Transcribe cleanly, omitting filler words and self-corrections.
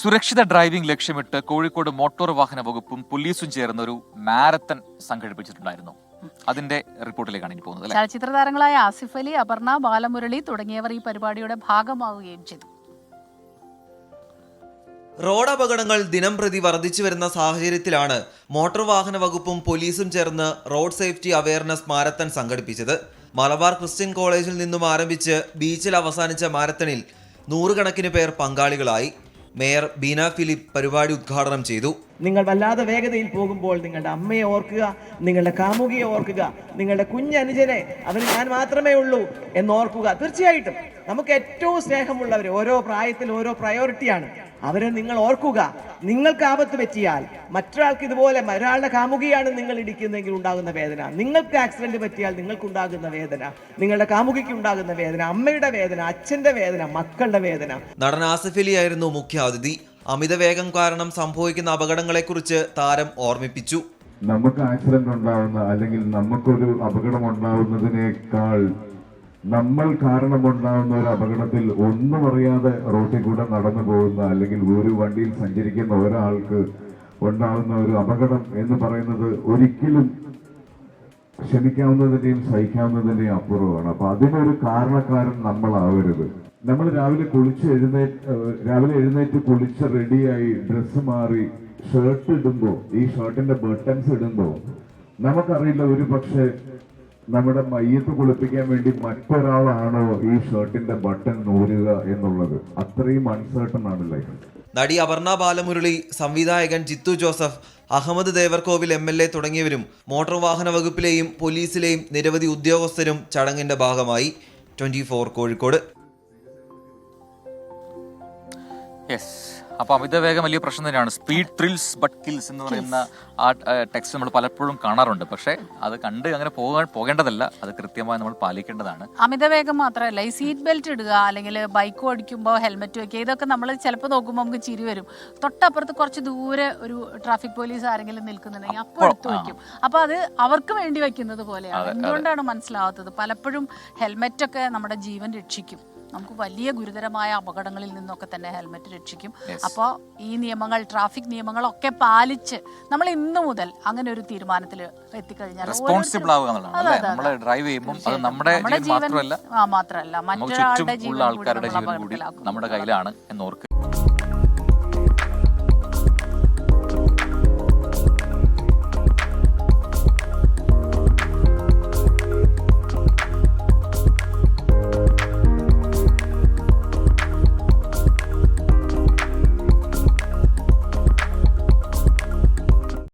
സുരക്ഷിത ഡ്രൈവിംഗ് ലക്ഷ്യമിട്ട് കോഴിക്കോട് മോട്ടോർ വാഹന വകുപ്പും പോലീസും ചേർന്ന് ഒരു മാരത്തൺ സംഘടിപ്പിച്ചിട്ടുണ്ടായിരുന്നു. അതിന്റെ റിപ്പോർട്ടിലേക്കാണ് ഇനി പോകുന്നത്. ചലച്ചിത്ര താരങ്ങളായ ആസിഫ് അലി, അപർണ, ബാലമുരളി തുടങ്ങിയവർ ഈ പരിപാടിയുടെ ഭാഗമാവുകയും ചെയ്തു. റോഡ് അപകടങ്ങൾ ദിനംപ്രതി വർദ്ധിച്ചു വരുന്ന സാഹചര്യത്തിലാണ് മോട്ടോർ വാഹന വകുപ്പും പോലീസും ചേർന്ന് റോഡ് സേഫ്റ്റി അവയർനെസ് മാരത്തൺ സംഘടിപ്പിച്ചത്. മലബാർ ക്രിസ്ത്യൻ കോളേജിൽ നിന്നും ആരംഭിച്ച് ബീച്ചിൽ അവസാനിച്ച മാരത്തണിൽ നൂറുകണക്കിന് പേർ പങ്കാളികളായി. മേയർ ബീന ഫിലിപ്പ് പരിപാടി ഉദ്ഘാടനം ചെയ്തു. നിങ്ങൾ വല്ലാതെ വേഗതയിൽ പോകുമ്പോൾ നിങ്ങളുടെ അമ്മയെ ഓർക്കുക, നിങ്ങളുടെ കാമുകിയെ ഓർക്കുക, നിങ്ങളുടെ കുഞ്ഞനുജനെ അവന് ഞാൻ മാത്രമേ ഉള്ളൂ എന്നോർക്കുക. തീർച്ചയായിട്ടും നമുക്ക് ഏറ്റവും സ്നേഹമുള്ളവർ ഓരോ പ്രായത്തിൽ ഓരോ പ്രയോറിറ്റിയാണ്. അവരെ നിങ്ങൾ ഓർക്കുക. നിങ്ങൾക്ക് ആപത്ത് പറ്റിയാൽ മറ്റൊരാൾക്ക് ഇതുപോലെ ഒരാളുടെ കാമുകിയാണ് നിങ്ങൾ ഇടിക്കുന്നതെങ്കിൽ ഉണ്ടാകുന്ന വേദന, നിങ്ങൾക്ക് ആക്സിഡന്റ് പറ്റിയാൽ നിങ്ങൾക്കുണ്ടാകുന്ന വേദന, നിങ്ങളുടെ കാമുകിക്ക് ഉണ്ടാകുന്ന വേദന, അമ്മയുടെ വേദന, അച്ഛന്റെ വേദന, മക്കളുടെ വേദന. നടൻ ആസിഫ് അലി ആയിരുന്നു മുഖ്യാതിഥി. അമിതവേഗം കാരണം സംഭവിക്കുന്ന അപകടങ്ങളെക്കുറിച്ച് താരം ഓർമ്മിപ്പിച്ചു. നമുക്ക് ആക്സിഡന്റ് ഉണ്ടാവുന്ന അല്ലെങ്കിൽ നമുക്കൊരു അപകടം ഉണ്ടാവുന്നതിനേക്കാൾ നമ്മൾ കാരണമുണ്ടാവുന്ന ഒരു അപകടത്തിൽ ഒന്നും അറിയാതെ റോഡിൽ കൂടെ നടന്നു പോകുന്ന അല്ലെങ്കിൽ ഒരു വണ്ടിയിൽ സഞ്ചരിക്കുന്ന ഒരാൾക്ക് ഉണ്ടാവുന്ന ഒരു അപകടം എന്ന് പറയുന്നത് ഒരിക്കലും ക്ഷമിക്കാവുന്നതിന്റെയും സഹിക്കാവുന്നതിന്റെയും അപ്പുറമാണ്. അപ്പൊ അതിനൊരു കാരണക്കാരൻ നമ്മളാവരുത്. നമ്മൾ രാവിലെ എഴുന്നേറ്റ് കുളിച്ച് റെഡിയായി ഡ്രസ്സ് മാറി ഷർട്ട് ഇടുമ്പോൾ, ഈ ഷർട്ടിന്റെ ബട്ടൺസ് ഇടുമ്പോൾ നമുക്കറിയില്ല ഒരു പക്ഷെ നമ്മുടെ മയ്യത്ത് കുളിപ്പിക്കാൻ വേണ്ടി മറ്റൊരാളാണോ ഈ ഷർട്ടിന്റെ ബട്ടൺ ഊരുക എന്നുള്ളത്. അത്രയും അൺസർട്ടൺ ആണ് ലൈഫ്. നടി അപർണ, ബാലമുരളി, സംവിധായകൻ ജിത്തു ജോസഫ്, അഹമ്മദ് ദേവർകോവിൽ MLA തുടങ്ങിയവരും മോട്ടോർ വാഹന വകുപ്പിലെയും പോലീസിലെയും നിരവധി ഉദ്യോഗസ്ഥരും ചടങ്ങിന്റെ ഭാഗമായി. 24 കോഴിക്കോട്. അപ്പൊ അമിതവേഗം വലിയ പ്രശ്നം തന്നെയാണ്. സ്പീഡ് ത്രിൽസ് ബട്ട് കിൽസ് എന്ന് പറയുന്ന ആ ടെക്സ്റ്റ് നമ്മൾ പലപ്പോഴും കാണാറുണ്ട്. പക്ഷെ അത് കണ്ട് അങ്ങനെ പോകേണ്ടതല്ല, അത് കൃത്യമായി നമ്മൾ പാലിക്കേണ്ടതാണ്. അമിതവേഗം മാത്രമല്ല, ഈ സീറ്റ് ബെൽറ്റ് ഇടുക, അല്ലെങ്കിൽ ബൈക്ക് ഓടിക്കുമ്പോൾ ഹെൽമെറ്റ് വെക്കുക, ഇതൊക്കെ നമ്മൾ ചിലപ്പോൾ നോക്കുമ്പോൾ നമുക്ക് ചിരി വരും. തൊട്ടപ്പുറത്ത് കുറച്ച് ദൂരെ ഒരു ട്രാഫിക് പോലീസ് ആരെങ്കിലും നിൽക്കുന്നുണ്ടെങ്കിൽ അപ്പോൾ എടുത്തു വയ്ക്കും. അപ്പൊ അത് അവർക്ക് വേണ്ടി വെക്കുന്നത് പോലെയാണ്. എന്തുകൊണ്ടാണ് മനസ്സിലാവാത്തത്? പലപ്പോഴും ഹെൽമെറ്റൊക്കെ നമ്മുടെ ജീവൻ രക്ഷിക്കും. നമുക്ക് വലിയ ഗുരുതരമായ അപകടങ്ങളിൽ നിന്നൊക്കെ തന്നെ ഹെൽമെറ്റ് രക്ഷിക്കും. അപ്പോൾ ഈ നിയമങ്ങൾ, ട്രാഫിക് നിയമങ്ങളൊക്കെ പാലിച്ച് നമ്മൾ ഇന്നു മുതൽ അങ്ങനെ ഒരു തീരുമാനത്തിൽ എത്തിക്കഴിഞ്ഞാൽ റെസ്പോൺസിബിൾ ആവുക എന്നുള്ളതാണ്. നമ്മൾ ഡ്രൈവ് ചെയ്യുമ്പോൾ അത് നമ്മുടെ ജീവൻ മാത്രമല്ല മറ്റൊരാളുടെ ജീവൻ ആൾക്കാരുടെ ജീവൻ കൂടി നമ്മുടെ കയ്യിലാണ് എന്ന് ഓർക്കുക.